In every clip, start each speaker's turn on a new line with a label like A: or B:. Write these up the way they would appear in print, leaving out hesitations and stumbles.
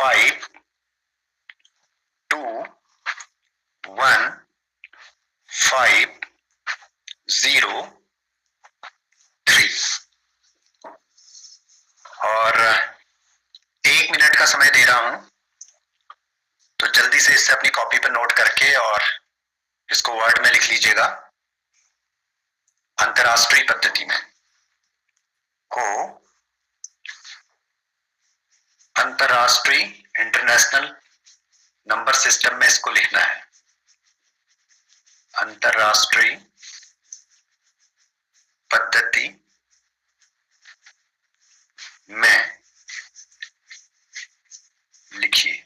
A: 5 2 1 5 0 3 और 1 मिनट का समय दे रहा हूं, तो जल्दी से इससे अपनी कॉपी पर नोट करके और इसको वर्ड में लिख लीजिएगा। अंतरराष्ट्रीय पद्धति में को अंतरराष्ट्रीय इंटरनेशनल नंबर सिस्टम में इसको लिखना है। अंतरराष्ट्रीय पद्धति में लिखिए।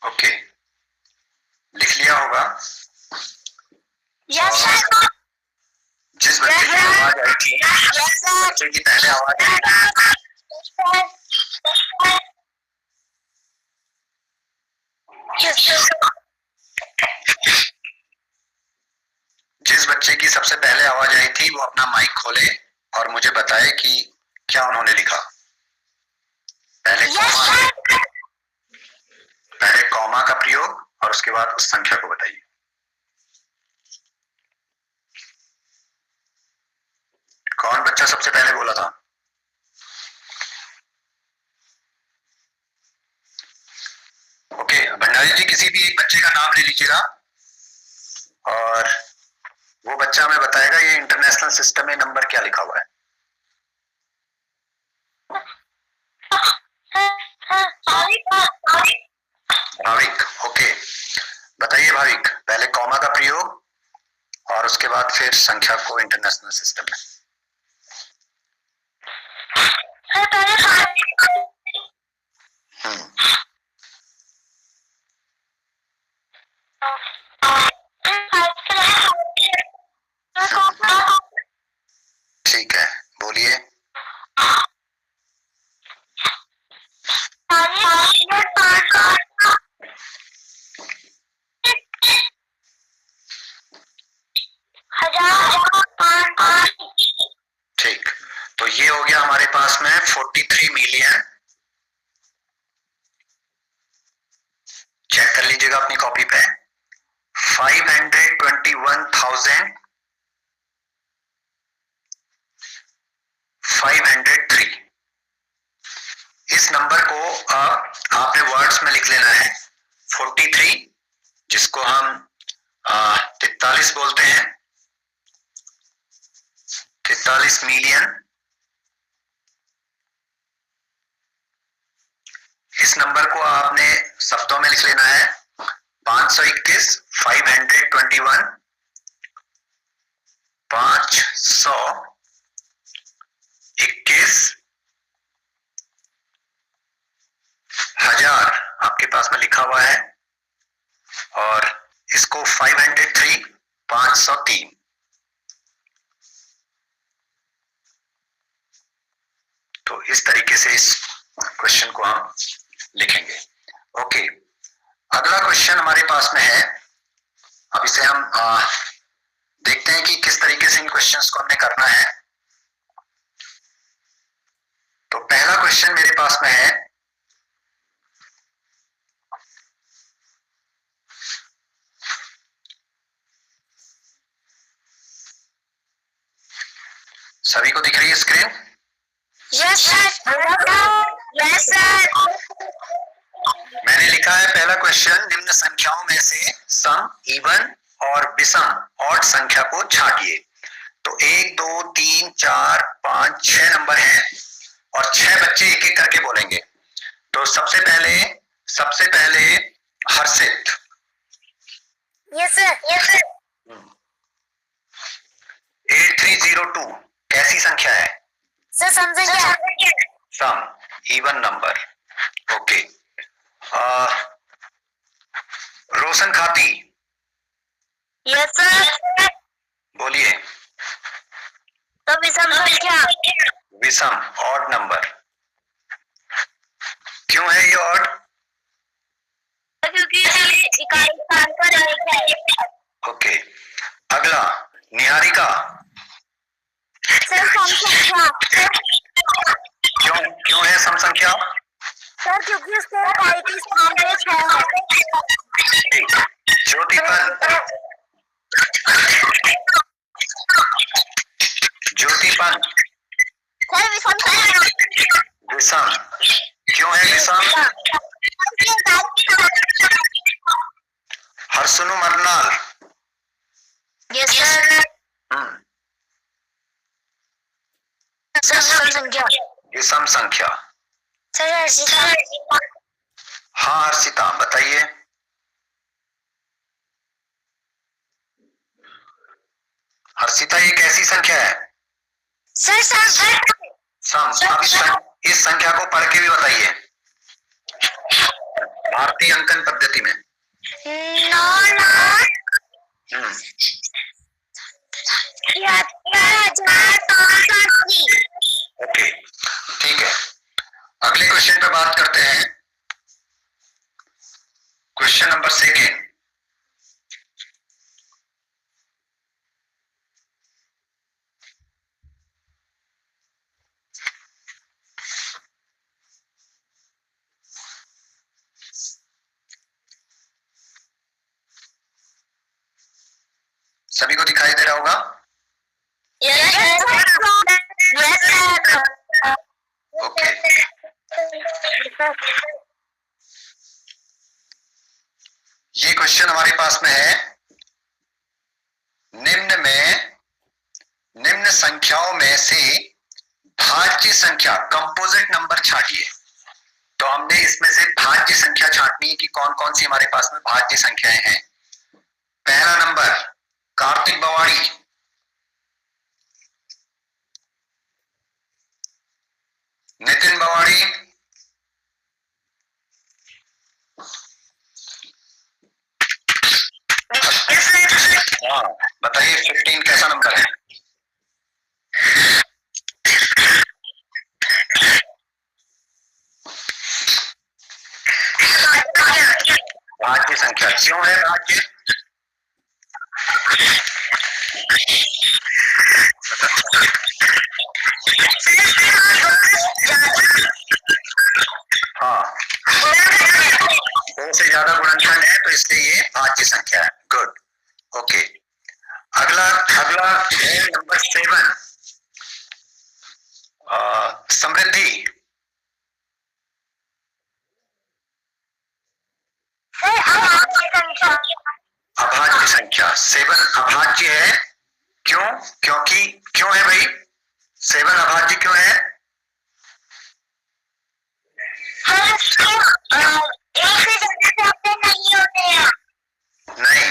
A: ओके, लिख लिया होगा।
B: Yes sir.
A: जिस बच्चे की आवाज आई थी, बच्चे की पहले आवाज आई जिस बच्चे की सबसे पहले आवाज आई थी वो अपना माइक खोले और मुझे बताए कि क्या उन्होंने लिखा। पहले कॉमा का प्रयोग और उसके बाद उस संख्या को बताइए। कौन बच्चा सबसे पहले बोला था? ओके, भंडारी जी किसी भी एक बच्चे का नाम ले लीजिएगा और वो बच्चा हमें बताएगा ये इंटरनेशनल सिस्टम में नंबर क्या लिखा हुआ है। भाविक, ओके, बताइए भाविक, पहले कॉमा का प्रयोग और उसके बाद फिर संख्या को इंटरनेशनल सिस्टम में। ठीक है, बोलिए। ठीक, तो ये हो गया हमारे पास में 43 मिलियन। चेक कर लीजिएगा अपनी कॉपी पे। 521,503। इस नंबर को आपने वर्ड्स में लिख लेना है। 43 जिसको हम 43 बोलते हैं, 43 मिलियन। इस नंबर को आपने शब्दों में लिख लेना है। 521, 521, 521 हजार आपके पास में लिखा हुआ है और इसको 503, 503। तो इस तरीके से इस क्वेश्चन को हम लिखेंगे। ओके, अगला क्वेश्चन हमारे पास में है। अब इसे हम देखते हैं कि किस तरीके से इन क्वेश्चंस को हमने करना है। तो पहला क्वेश्चन मेरे पास में है, सभी को दिख रही है screen?
B: Yes sir. Yes sir.
A: मैंने लिखा है पहला क्वेश्चन, निम्न संख्याओं में से सम, इवन और विषम ऑड संख्या को छांटिए। तो 1 2 3 4 5 6 नंबर हैं और 6 बच्चे एक एक करके बोलेंगे। तो सबसे पहले Harshit.
B: Yes sir. Yes sir.
A: 8302 कैसी संख्या है?
B: सर समझेंगे।
A: सम, even number. Okay, Roshan Khati.
B: Yes sir.
A: बोलिए।
B: तो विषम संख्या।
A: विषम ऑड नंबर। क्यों है ये ऑड?
B: क्योंकि इकाई स्थान पर एक है।
A: ओके, अगला निहारिका।
B: सर सम संख्या।
A: क्यों है सम संख्या?
B: सर क्योंकि उसके इकाई के स्थान पे 6 है।
A: ज्योतिपन। ज्योतिपन।
B: सर विषम संख्या।
A: विषम। क्यों है विषम? हर्षनु मरनाल।
B: Yes sir. सर विषम संख्या।
A: विषम संख्या।
B: सर हर्षिता।
A: हाँ हर्षिता बताइए। हर्षिता ये कैसी संख्या है?
B: सर सम।
A: अब इस संख्या को पढ़ के भी बताइए भारतीय अंकन पद्धति में।
B: 9,73,580।
A: ओके ठीक है, अगले क्वेश्चन पे बात करते हैं। Question number 2। सभी को दिखाई दे रहा होगा? ओके, ये क्वेश्चन हमारे पास में है। निम्न संख्याओं में से भाज्य संख्या कंपोजिट नंबर छांटिए। तो हमने इसमें से भाज्य संख्या छांटनी है कि कौन कौन सी हमारे पास में भाज्य संख्याएं हैं। पहला नंबर कार्तिक बवाड़ी। नितिन बवाड़ी। हाँ बताइए 15 कैसा नंबर है? भाज्य संख्या। क्यों है भाज्य? हाँ 2 से ज्यादा गुणनखंड है तो इसलिए ये भाज्य संख्या है। Good, okay. अगला है नंबर 7 समृद्धि। अभाज्य संख्या 7 अभाज्य है। क्यों है भाई 7 अभाज्य क्यों है? नहीं,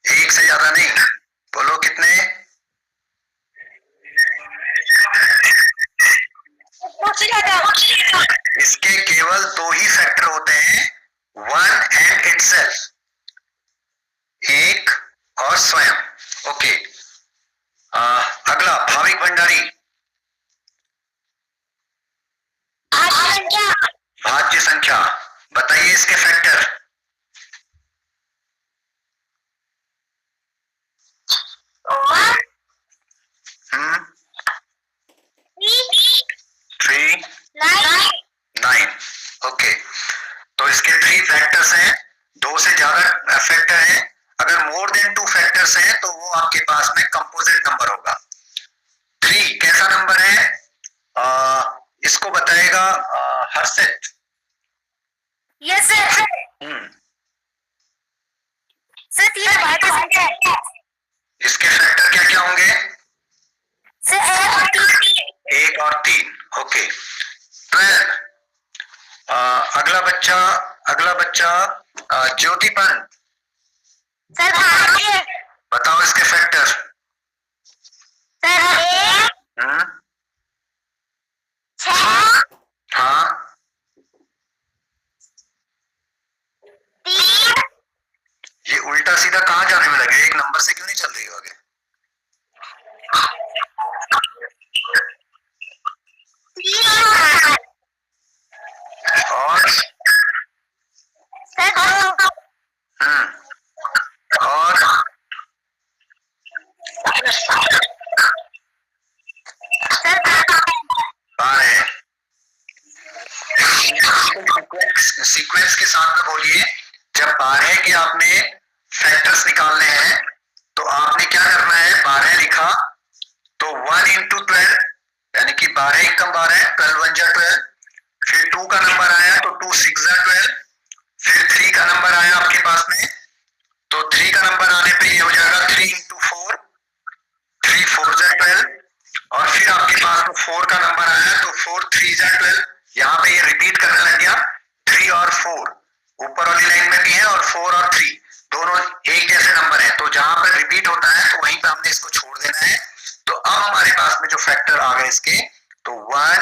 A: एक से ज्यादा नहीं। बोलो कितने? इसके केवल 2 ही फैक्टर होते हैं, 1 एंड इटसेल्फ, एक और स्वयं। ओके, अगला भाविक भंडारी। भाज्य संख्या बताइए इसके फैक्टर। 3 9। ओके, तो इसके 3 फैक्टर्स हैं, 2 से ज्यादा फैक्टर हैं। अगर मोर देन 2 फैक्टर्स हैं तो वो आपके पास में कंपोजिट नंबर होगा। 3 कैसा नंबर है? इसको बताएगा हर्षित।
B: Yes sir. सर 3 भाज्य संख्या है।
A: इसके फैक्टर क्या क्या होंगे?
B: सर
A: 1 और 3। ओके, 12। अगला बच्चा ज्योतिपन।
B: सर भाज्य।
A: बताओ इसके फैक्टर।
B: सर 1 6
A: हाँ
B: 3।
A: ये उल्टा सीधा कहाँ जाने में लगे? एक नंबर से क्यों नहीं चल रही हो आगे? इंटू 12 यानी कि 12 एकम 12, 12 वन जा 12। फिर 2 का नंबर आया तो 2 6 जा 12। फिर 3 का नंबर आया आपके पास में, तो 3 का नंबर आने पे ये हो जाएगा 3 इंटू 4, 3 4 जा 12। और फिर आपके पास में 4 का नंबर आया तो 4 3 जा 12। यहाँ पे ये रिपीट करने लग गया, 3 और 4 ऊपर वाली लाइन में भी है और 4 और 3 दोनों एक जैसे नंबर है, तो जहां पर रिपीट होता है तो वहीं पे हमने इसको छोड़ देना है। तो अब हमारे पास में जो फैक्टर आ गए इसके, तो 1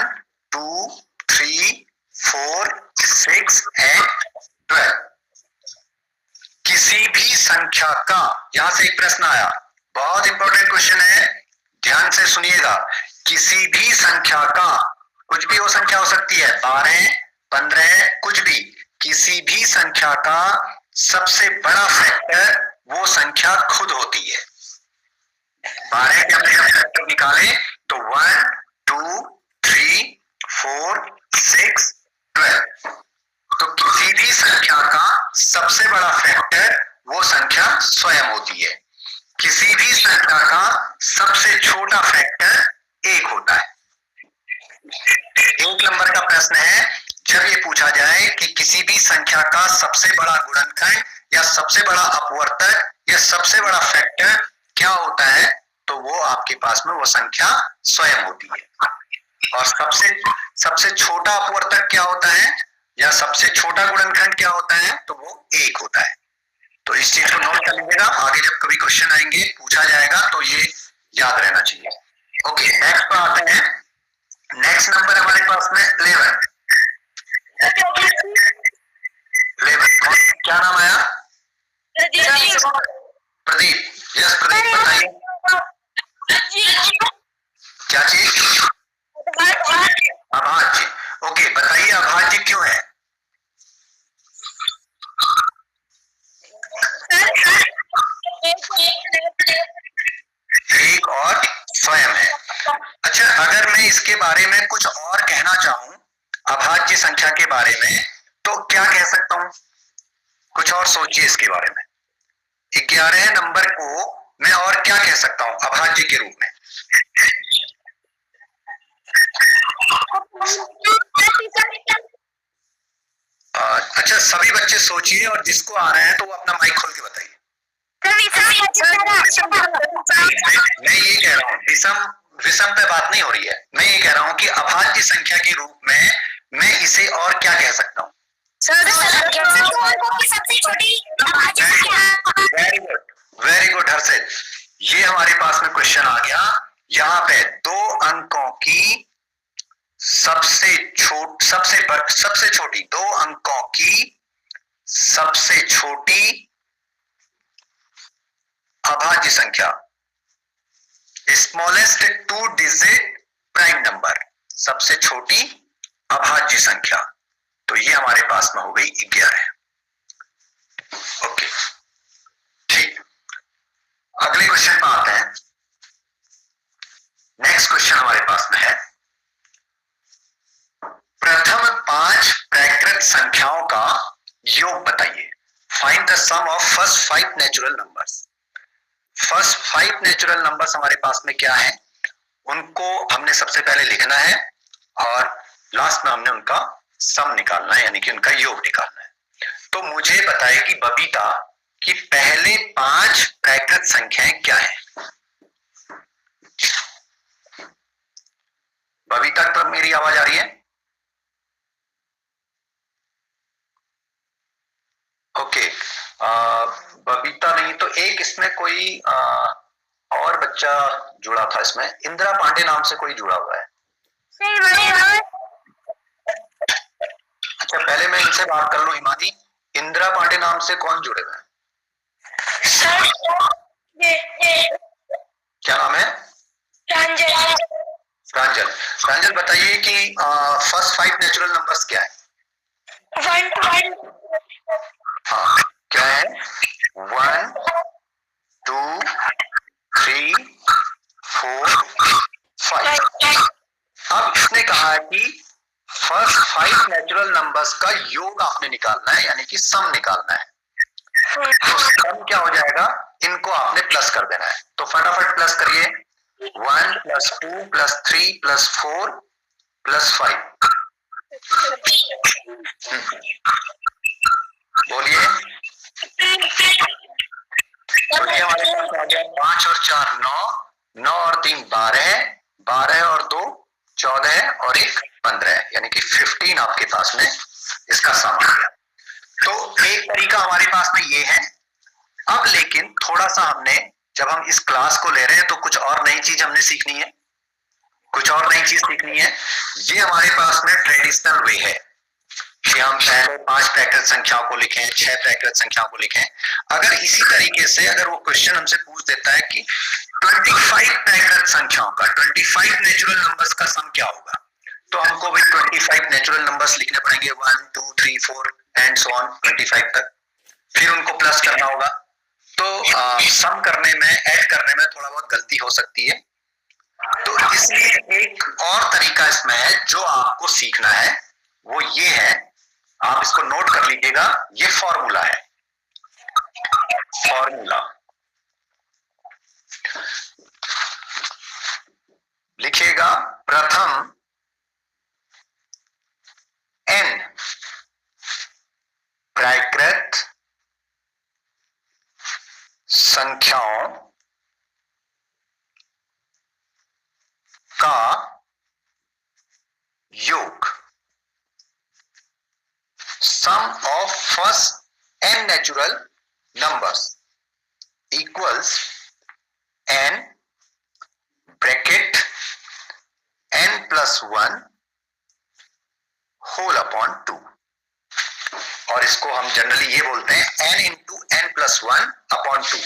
A: 2 3 4 6 एंड 12। किसी भी संख्या का, यहां से एक प्रश्न आया, बहुत इंपॉर्टेंट क्वेश्चन है, ध्यान से सुनिएगा। किसी भी संख्या का, कुछ भी वो संख्या हो सकती है, 12 15 कुछ भी, किसी भी संख्या का सबसे बड़ा फैक्टर वो संख्या खुद होती है। 12 के हमने फैक्टर निकाले तो 1 2 3 4 6 12। तो किसी भी संख्या का सबसे बड़ा फैक्टर वो संख्या स्वयं होती है। किसी भी संख्या का सबसे छोटा फैक्टर 1 होता है। 1 नंबर का प्रश्न है, जब ये पूछा जाए कि किसी भी संख्या का सबसे बड़ा गुणनखंड या सबसे बड़ा अपवर्तक या सबसे बड़ा फैक्टर क्या होता है, तो वो आपके पास में वो संख्या स्वयं होती है। और सबसे छोटा अपवर्तक क्या होता है या सबसे छोटा गुणनखंड क्या होता है, तो वो 1 होता है। तो इस चीज को नोट कर लीजिएगा, आगे जब कभी क्वेश्चन आएंगे पूछा जाएगा तो ये याद रहना चाहिए। ओके, नेक्स्ट पर आते हैं। नेक्स्ट नंबर हमारे पास में 11। 11 क्या नाम आया? प्रदीप। यस प्रदीप, बताइए क्या चीज? अभाज्य। ओके, बताइए अभाज्य क्यों है? एक और स्वयं है। अच्छा, अगर मैं इसके बारे में कुछ और कहना चाहूं अभाज्य संख्या के बारे में, तो क्या कह सकता हूं? कुछ और सोचिए इसके बारे में। 11 नंबर को मैं और क्या कह सकता हूं अभाज्य के रूप में? अच्छा, सभी बच्चे सोचिए और जिसको आ रहा है तो वो अपना माइक खोल के बताइए। मैं ये कह रहा हूँ, विषम पे बात नहीं हो रही है, मैं ये कह रहा हूँ कि अभाज्य संख्या के रूप में मैं इसे और क्या कह सकता हूँ? वेरी गुड हर्षित, ये हमारे पास में क्वेश्चन आ गया। यहाँ पे 2 अंकों की सबसे छोटी 2 अंकों की सबसे छोटी अभाज्य संख्या, स्मॉलेस्ट 2 डिजिट प्राइम नंबर, सबसे छोटी अभाज्य संख्या, तो ये हमारे पास में हो गई 11। ओके, ठीक, अगले क्वेश्चन पर आते हैं। नेक्स्ट क्वेश्चन हमारे पास में है, प्रथम 5 प्राकृत संख्याओं का योग बताइए। Find the sum of first 5 natural numbers. First 5 natural numbers हमारे पास में क्या है, उनको हमने सबसे पहले लिखना है और लास्ट में हमने उनका सम निकालना है, यानी कि उनका योग निकालना है। तो मुझे बताइए कि बबीता की पहले 5 प्राकृत संख्याएं क्या है? बबीता, तो मेरी आवाज आ रही है? ओके, बबीता नहीं तो एक इसमें कोई और बच्चा जुड़ा था, इसमें इंदिरा पांडे नाम से कोई जुड़ा हुआ है। अच्छा, पहले मैं इनसे बात कर लूं। हिमानी, इंदिरा पांडे नाम से कौन जुड़े हुए हैं? क्या नाम है? प्रांजल, बताइए कि फर्स्ट 5 नेचुरल नंबर्स क्या है?
B: 1
A: हाँ, क्या है? 1 2 3 4 5। अब इसने कहा है कि फर्स्ट 5 नेचुरल नंबर्स का योग आपने निकालना है, यानी कि सम निकालना है। तो सम क्या हो जाएगा, इनको आपने प्लस कर देना है। तो फटाफट प्लस करिए। 1 + 2 + 3 + 4 + 5। बोलिए। तो ये हमारे पास आ गया 5 और 4 9, 9 और 3 12, 12 और 2 14 और 1 15, यानी कि 15 आपके पास में इसका सम आ गया। तो एक तरीका हमारे पास में ये है। अब लेकिन थोड़ा सा हमने, जब हम इस क्लास को ले रहे हैं तो कुछ और नई चीज हमने सीखनी है, कुछ और नई चीज सीखनी है। ये हमारे पास में ट्रेडिशनल वे है कि हम पहले 5 प्राकृत संख्याओं को लिखें, 6 प्राकृत संख्याओं को लिखें। अगर इसी तरीके से अगर वो क्वेश्चन हमसे पूछ देता है कि 25 प्राकृत संख्याओं का, 25 नेचुरल नंबर्स का सम क्या होगा, तो हमको भी 25 नेचुरल नंबर्स लिखने पड़ेंगे, 1 2 3 4 एंड सो ऑन 25 तक। फिर उनको प्लस करना होगा। तो सम करने में, ऐड करने में थोड़ा बहुत गलती हो सकती है। तो इसलिए एक और तरीका इसमें है जो आपको सीखना है, वो ये है, आप इसको नोट कर लीजिएगा, ये फॉर्मूला है। फॉर्मूला लिखिएगा, प्रथम n प्राकृत संख्याओं का योग, sum of first n natural numbers equals n bracket n + 1 whole upon 2, और इसको हम जनरली ये बोलते हैं n × n + 1 अपॉन 2।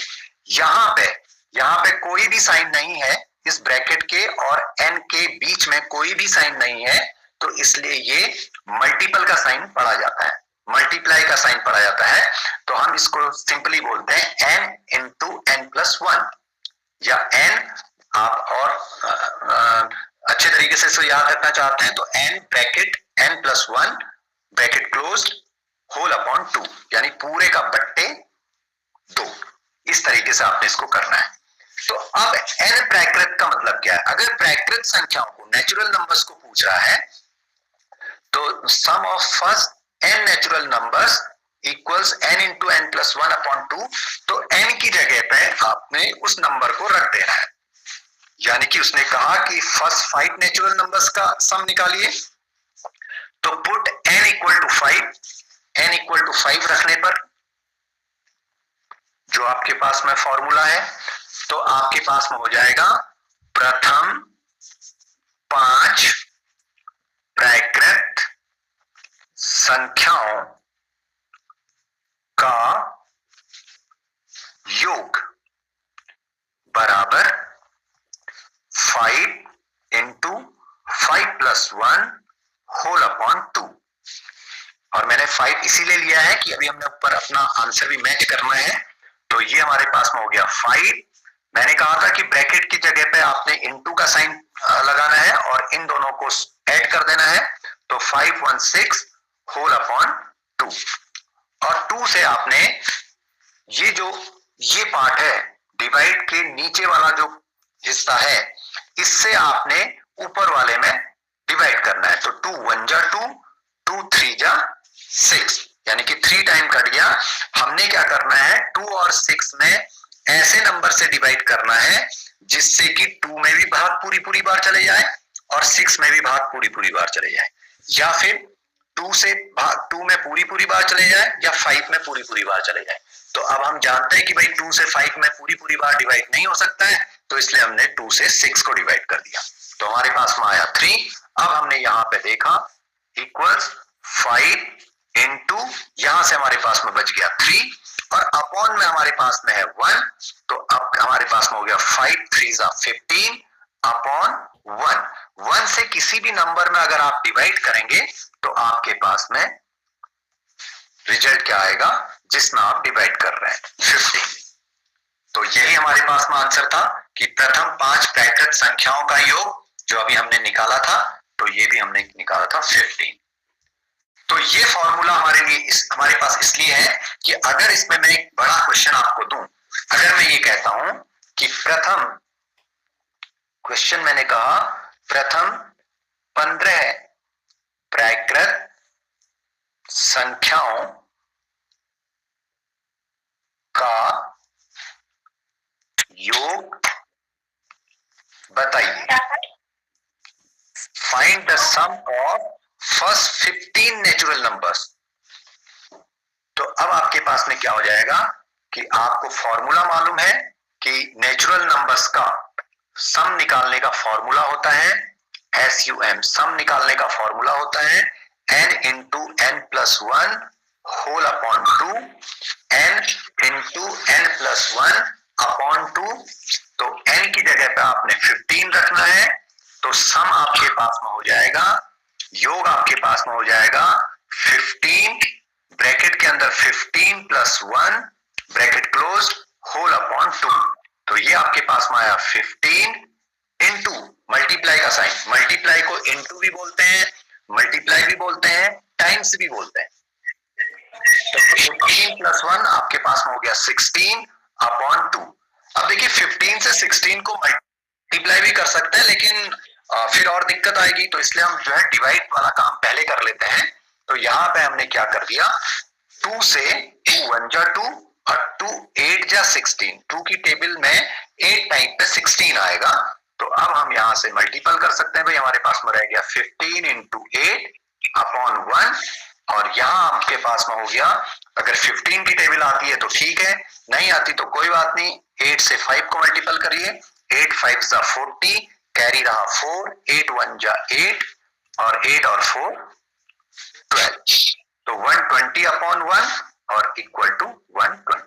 A: यहां पे कोई भी साइन नहीं है, इस ब्रैकेट के और n के बीच में कोई भी साइन नहीं है, तो इसलिए ये मल्टीपल का साइन पढ़ा जाता है, मल्टीप्लाई का साइन पढ़ा जाता है। तो हम इसको सिंपली बोलते हैं n × n + 1, या n। आप और अच्छे तरीके से इसको याद रखना चाहते हैं तो n bracket n + 1 bracket closed whole upon 2, यानी पूरे का बट्टे 2। इस तरीके से आपने इसको करना है। तो अब n प्राकृत का मतलब क्या है? अगर प्राकृत संख्याओं को, नेचुरल नंबर्स को पूछ रहा है, तो sum of first n natural numbers equals n × n + 1 upon 2। तो n की जगह पे आपने उस नंबर को रख देना है, यानी कि उसने कहा कि फर्स्ट 5 नेचुरल नंबर्स का सम निकालिए, तो पुट n = 5, n = 5 रखने पर जो आपके पास में फॉर्मूला है, तो आपके पास में हो जाएगा प्रथम 5 प्राकृत संख्याओं का योग बराबर 5 × 5 + 1 होल अपॉन 2। और मैंने 5 इसीलिए लिया है कि अभी हमने ऊपर अपना आंसर भी मैच करना है। तो ये हमारे पास में हो गया 5। मैंने कहा था कि ब्रैकेट की जगह पे आपने इनटू का साइन लगाना है और इन दोनों को ऐड कर देना है, तो 516 होल अपॉन 2। और 2 से आपने ये पार्ट है, डिवाइड के नीचे वाला जो हिस्सा है, इससे आपने ऊपर वाले में डिवाइड करना है। तो 2 × 1 = 2, 2 × 3 = 6, यानी कि 3 टाइम कट गया। हमने क्या करना है, 2 और 6 में ऐसे नंबर से डिवाइड करना है जिससे कि 2 में भी भाग पूरी बार चले जाए और 6 में भी भाग पूरी बार चले जाए, या फिर 2 से भाग 2 में पूरी बार चले जाए या 5 में पूरी बार चले जाए। तो अब हम जानते हैं कि भाई 2 से 5 में पूरी बार डिवाइड नहीं हो सकता है, तो इसलिए हमने 2 से 6 को डिवाइड कर दिया, तो हमारे पास में आया 3। अब हमने यहाँ पे देखा इक्वल्स 5 × यहां से हमारे पास में बच गया 3 और अपॉन में हमारे पास में है 1, तो अब हमारे पास में हो गया 5 × 3 = 15 अपॉन 1। 1 से किसी भी नंबर में अगर आप डिवाइड करेंगे तो आपके पास में रिजल्ट क्या आएगा जिसमें आप डिवाइड कर रहे हैं, 15। तो यही हमारे पास में आंसर था कि प्रथम 5 प्राकृत संख्याओं का योग जो अभी हमने निकाला था, तो ये भी हमने निकाला था 15। तो ये फॉर्मूला हमारे पास इसलिए है कि अगर इसमें मैं एक बड़ा क्वेश्चन आपको दूं, अगर मैं ये कहता हूं कि प्रथम क्वेश्चन मैंने कहा प्रथम 15 प्राकृत संख्याओं का योग बताइए। Find the sum of first 15 natural numbers. तो अब आपके पास में क्या हो जाएगा कि आपको फॉर्मूला मालूम है कि नेचुरल नंबर्स का सम निकालने का फॉर्मूला होता है SUM। सम निकालने का फॉर्मूला होता है n into n plus 1 whole upon 2, n into n plus 1 upon 2। तो n की जगह पे आपने 15 रखना है, तो सम आपके पास में हो जाएगा, योग आपके पास में हो जाएगा 15 ब्रैकेट के अंदर 15 plus 1 bracket close whole upon 2। तो ये आपके पास में आया 15 इंटू मल्टीप्लाई का साइन। मल्टीप्लाई को इंटू भी बोलते हैं, मल्टीप्लाई भी बोलते हैं, टाइम्स भी बोलते हैं। तो 15 प्लस 1 आपके पास में हो गया 16 अपॉन 2। अब देखिए 15 से 16 को मल्टीप्लाई भी कर सकते हैं, लेकिन फिर और दिक्कत आएगी, तो इसलिए हम जो है डिवाइड वाला काम पहले कर लेते हैं। तो यहाँ पे हमने क्या कर दिया, 2 से 2 1 जा 2 और 2 8 जा 16। 2 की टेबल में 8 टाइम पे 16 आएगा। तो अब हम यहाँ से मल्टीपल कर सकते हैं भाई, हमारे पास में रह गया 15 इंटू 8 अपॉन 1। और यहाँ आपके पास में हो गया, अगर 15 की टेबल आती है तो ठीक है, नहीं आती तो कोई बात नहीं, 8 से 5 को मल्टीपल करिए, 8 5 जा 40, कैरी रहा 4, 8 1 जा 8 और 8 और 4 12। तो 120 अपॉन 1 और इक्वल टू 120।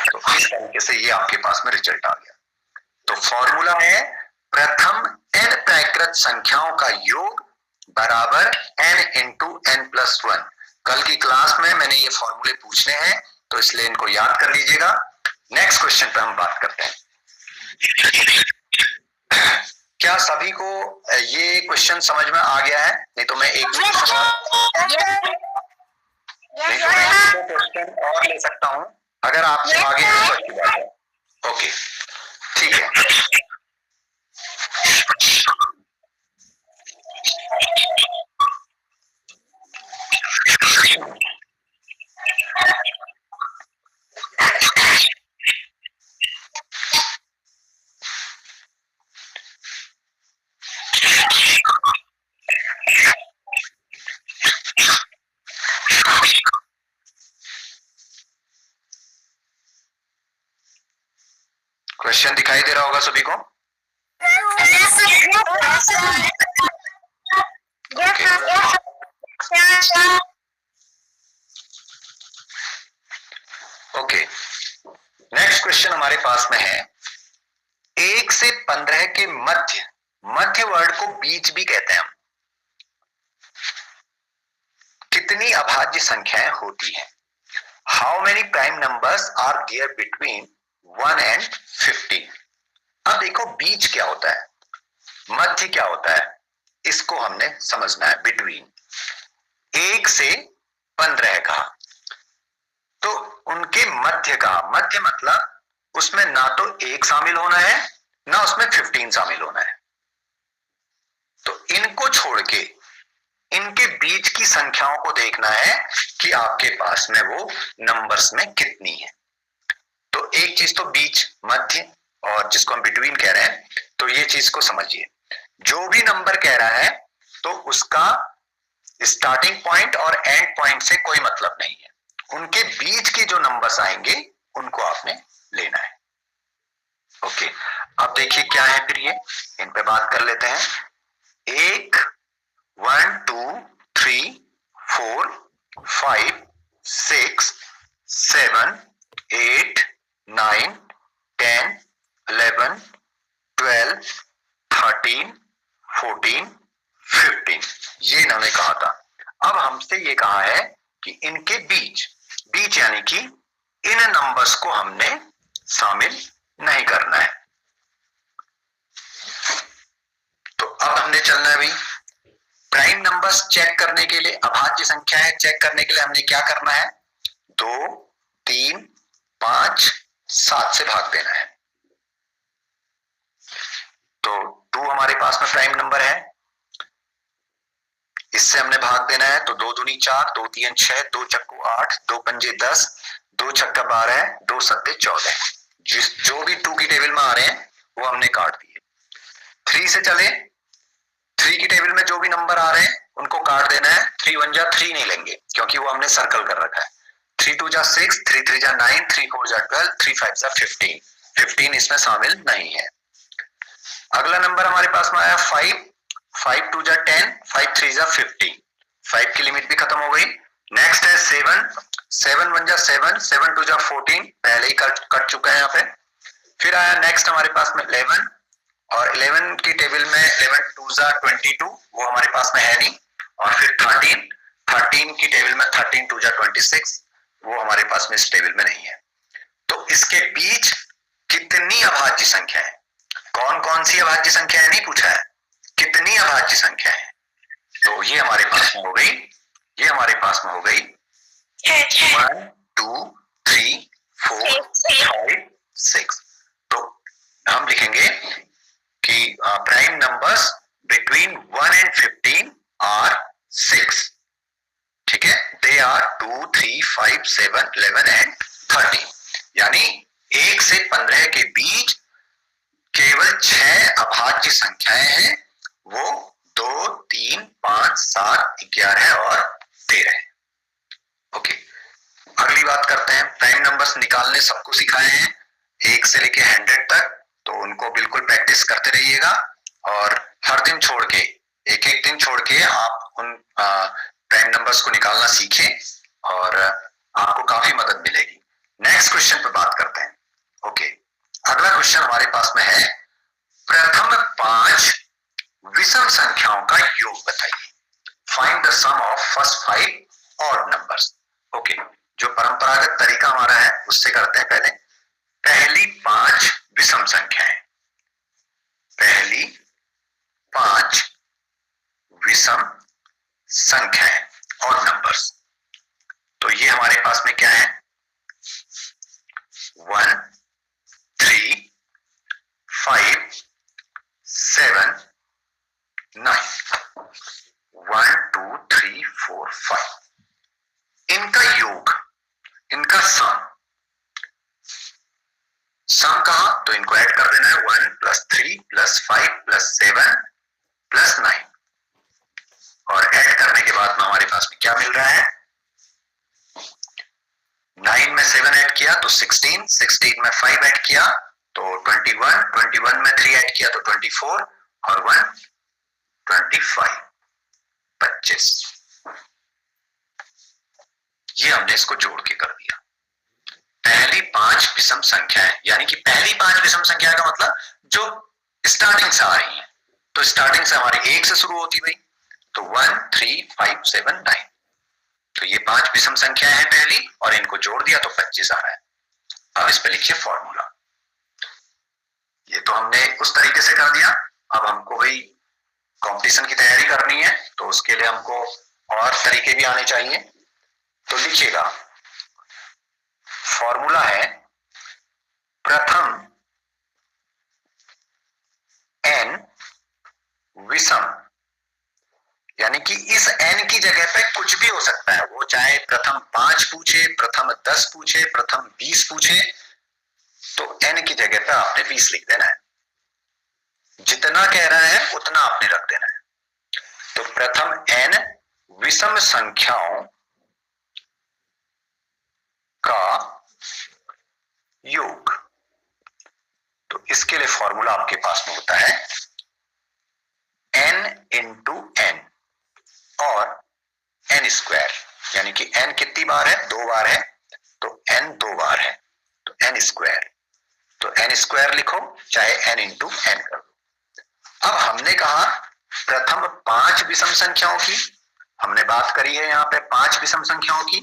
A: तो इस तरीके से ये आपके पास में रिजल्ट आ गया। तो फॉर्मूला है प्रथम n प्राकृत संख्याओं का योग बराबर n इंटू n प्लस 1। कल की क्लास में मैंने ये फॉर्मूले पूछने हैं, तो इसलिए इनको याद कर लीजिएगा। नेक्स्ट क्वेश्चन पे हम बात करते हैं। क्या सभी को ये क्वेश्चन समझ में आ गया है? नहीं तो मैं एक क्वेश्चन और ले सकता हूं, अगर आपसे आगे तो अच्छी बात है। ओके ठीक है। क्वेश्चन दिखाई दे रहा होगा सभी को? ओके, नेक्स्ट क्वेश्चन हमारे पास में है 1 से 15 के मध्य, मध्य वर्ड को बीच भी कहते हैं हम, कितनी अभाज्य संख्याएं होती हैं? How many prime numbers are there between 1 and 50? अब देखो बीच क्या होता है, मध्य क्या होता है, इसको हमने समझना है। बिटवीन 1 से 15 का, तो उनके मध्य का, मध्य मतलब उसमें ना तो 1 शामिल होना है ना उसमें 15 शामिल होना है। तो इनको छोड़ के इनके बीच की संख्याओं को देखना है कि आपके पास में वो नंबर्स में कितनी है। तो एक चीज तो बीच, मध्य, और जिसको हम बिटवीन कह रहे हैं, तो ये चीज को समझिए। जो भी नंबर कह रहा है तो उसका स्टार्टिंग पॉइंट और एंड पॉइंट से कोई मतलब नहीं है, उनके बीच के जो नंबर्स आएंगे उनको आपने लेना है। ओके, अब देखिए क्या है फिर, ये इन पे बात कर लेते हैं। 1 2 3 4 5 6 7 8 9 10 11 12 13 14 15, ये इन्होंने कहा था। अब हमसे ये कहा है कि इनके बीच, बीच यानी कि इन नंबर्स को हमने शामिल नहीं करना है। तो अब हमने चलना है भाई, प्राइम नंबर्स चेक करने के लिए, अभाज्य संख्याएं चेक करने के लिए हमने क्या करना है, 2 3 5 7 से भाग देना है। 2 हमारे पास में प्राइम नंबर है, इससे हमने भाग देना है तो 2 दूनी 4, 2 तीन 6, 2 चक्कू 8, 2 पंजे 10, 2 छक्का 12, 2 सत्ते 14। जो भी 2 की टेबल में आ रहे हैं वो हमने काट दिए। 3 से चले, 3 की टेबल में जो भी नंबर आ रहे हैं उनको काट देना है। 3 1 जा 3 नहीं लेंगे क्योंकि वो हमने सर्कल कर रखा है। 3 2 जा 6, 3 3 जा 9, 3 4 जा 12, 3 5 जा 15। 15 इसमें शामिल नहीं है। अगला नंबर हमारे पास में आया 5, 5 2 जा 10, 5 3 जा 50। 5 की लिमिट भी खत्म हो गई। नेक्स्ट है 7, 7 1 जा 7, 7 2 जा 14, पहले ही कट चुका है यहाँ पे। फिर आया नेक्स्ट हमारे पास में 11, और 11 की टेबल में 11 2 जा 22, वो हमारे पास में है नहीं। और फिर 13, 13 की टेबल में 13 2 जा 26, वो हमारे पास में इस टेबल में नहीं है। तो इसके बीच कितनी अभाज्य संख्या है, कौन कौन सी अभाज्य संख्या है नहीं पूछा है, कितनी अभाज्य संख्या है। तो ये हमारे पास में हो गई, ये हमारे पास में हो गई 1 2 3 4 5 6। तो हम लिखेंगे कि prime numbers between 1 and 15 are 6। ठीक है, दे आर 2 3 5 7 11 and 13। यानी 1 से 15 के बीच केवल 6 अभाज्य संख्याएं हैं, वो 2 3 5 7 11 और 13 है। ओके, अगली बात करते हैं। प्राइम नंबर्स निकालने सबको सिखाए हैं 1 से लेके 100 तक, तो उनको बिल्कुल प्रैक्टिस करते रहिएगा। और हर दिन छोड़ के, एक एक दिन छोड़ के आप उन प्राइम नंबर्स को निकालना सीखें और आपको काफी मदद मिलेगी। नेक्स्ट क्वेश्चन पे बात करते हैं। ओके, अगला क्वेश्चन हमारे पास में है, प्रथम 5 विषम संख्याओं का योग बताइए। Find the sum of first 5 odd numbers. Okay, जो परंपरागत तरीका हमारा है उससे करते हैं। पहली 5 विषम संख्याएं, पहली 5 विषम संख्याएं और नंबर्स। तो ये हमारे पास में क्या है, 1 3 5 7 9, 1 2 3 4 5, इनका योग, इनका सम कहा, तो इनको ऐड कर देना है 1 + 3 + 5 + 7 + 9। और ऐड करने के बाद में हमारे पास में क्या मिल रहा है, 9 में 7 ऐड किया तो 16, 16 में 5 ऐड किया तो 21, 21 में 3 ऐड किया तो 24 और 1 25, 25। ये हमने इसको जोड़ के कर दिया। पहली 5 विषम संख्याएं, यानी कि पहली 5 विषम संख्या का मतलब जो स्टार्टिंग से आ रही है। तो स्टार्टिंग से हमारी 1 से शुरू होती गई, तो 1 3 5 7 9। तो ये 5 विषम संख्याएं हैं पहली, और इनको जोड़ दिया तो 25 आ रहा है। अब इस पे लिखिए फॉर्मूला। ये तो हमने उस तरीके से कर दिया। अब हमको भाई कंपटीशन की तैयारी करनी है, तो उसके लिए हमको और तरीके भी आने चाहिए। तो लिखिएगा, फॉर्मूला है प्रथम n विषम, यानी कि इस n की जगह पे कुछ भी हो सकता है, वो चाहे प्रथम 5 पूछे, प्रथम 10 पूछे, प्रथम 20 पूछे, तो n की जगह पे आपने 20 लिख देना है। जितना कह रहा है उतना आपने रख देना है। तो प्रथम n विषम संख्याओं का योग। तो इसके लिए फॉर्मूला आपके पास में होता है n × n और n², यानी कि n कितनी बार है, 2 बार है, तो n 2 बार है, तो n²। तो n² लिखो, चाहे n × n कर दो। अब हमने कहा प्रथम 5 विषम संख्याओं की, हमने बात करी है यहाँ पे 5 विषम संख्याओं की,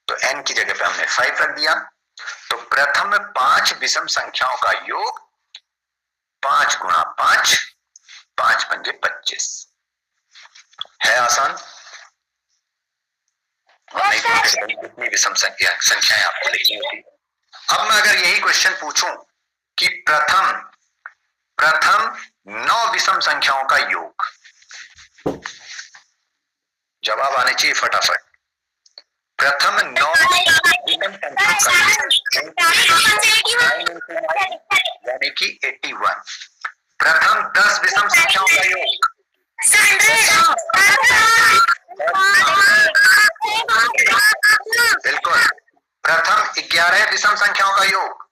A: तो n की जगह पे हमने 5 रख दिया। तो प्रथम 5 विषम संख्याओं का योग 5 × 5, 5 पंजे 25। है आसान? नहीं तो फिर कितनी विषम संख्याएं आपको लिखनी होती। अब मैं अगर यही क्वेश्चन पूछूं कि प्रथम 9 विषम संख्याओं का योग। जवाब आने चाहिए फटाफट। प्रथम 9 विषम संख्याओं का यानी कि 81। प्रथम 10 विषम संख्याओं का योग। बिल्कुल। प्रथम 11 विषम संख्याओं का योग।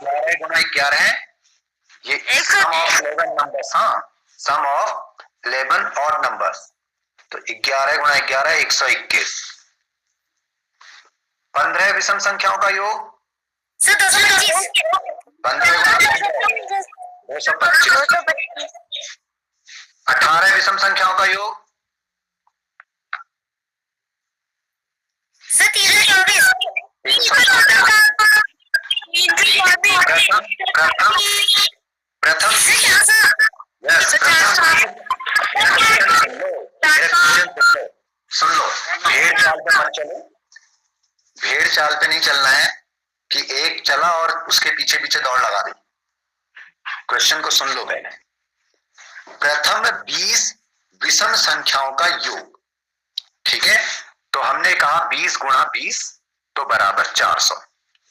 A: 11 गुना 11 ये सम ऑफ 11 नंबर्स। हाँ, सम ऑफ 11 और नंबर्स। तो 11 गुना 11 121। 15 विषम संख्याओं का योग। 15 गुना 225। 18 विषम संख्याओं का योग। 324। सुन लो, भेड़ चाल पे मत चलो। भेड़ चाल पे नहीं चलना है कि एक चला और उसके पीछे पीछे दौड़ लगा दी। क्वेश्चन को सुन लो पहले। प्रथम 20 विषम संख्याओं का योग। ठीक है, तो हमने कहा 20 गुणा 20 तो बराबर 400।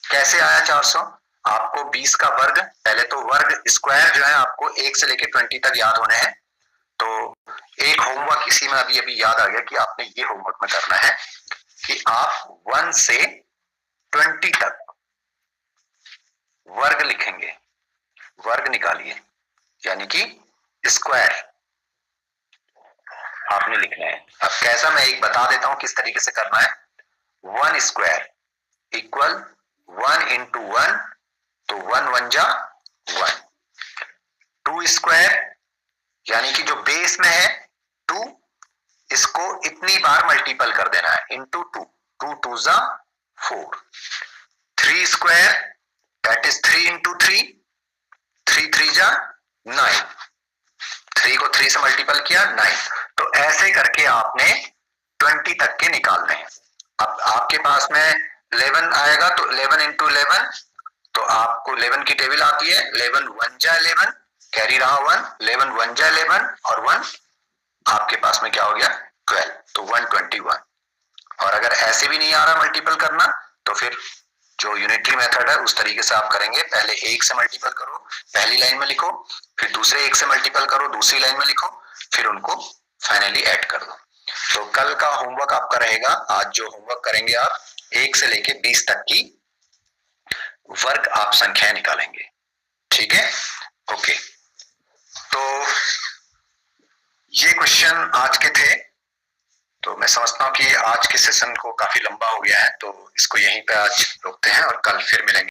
A: कैसे आया 400? आपको 20 का वर्ग, पहले तो वर्ग स्क्वायर जो है आपको 1 से लेकर 20 तक याद होने हैं। तो एक होमवर्क इसी में अभी याद आ गया कि आपने ये होमवर्क में करना है कि आप 1 से 20 तक वर्ग लिखेंगे। वर्ग निकालिए, यानी कि स्क्वायर आपने लिखना है। अब कैसा, मैं एक बता देता हूं किस तरीके से करना है। 1 स्क्वायर इक्वल 1 इंटू 1, तो 1 1 जा 1। 2 स्क्वायर यानी कि जो बेस में है 2, इसको इतनी बार मल्टीपल कर देना है इंटू 2। 2 2 जा 4। 3 स्क्वायर दैट इज 3 इंटू 3। 3 3 जा 9। 3 को 3 से मल्टीपल किया 9। तो ऐसे करके आपने 20 तक के निकालने हैं। अब आपके पास में 11 आएगा तो 11 इंटू 11, तो आपको 11 की टेबल आती है। 11 1 जा 11, कैरी रहा 1। 11 1 जा 11 और 1 आपके पास में क्या हो गया 12, तो 121। और अगर ऐसे भी नहीं आ रहा मल्टीपल करना, तो फिर जो यूनिटरी मेथड है उस तरीके से आप करेंगे। पहले 1 से मल्टीपल करो, पहली लाइन में लिखो, फिर दूसरे 1 से मल्टीपल करो, दूसरी लाइन में लिखो, फिर उनको फाइनली ऐड कर दो। तो कल का होमवर्क आपका रहेगा, आज जो होमवर्क करेंगे आप 1 से लेके 20 तक की वर्ग आप संख्याएं निकालेंगे। ठीक है, ओके। तो ये क्वेश्चन आज के थे। तो मैं समझता हूं कि आज के सेशन को काफी लंबा हो गया है, तो इसको यहीं पे आज रोकते हैं और कल फिर मिलेंगे।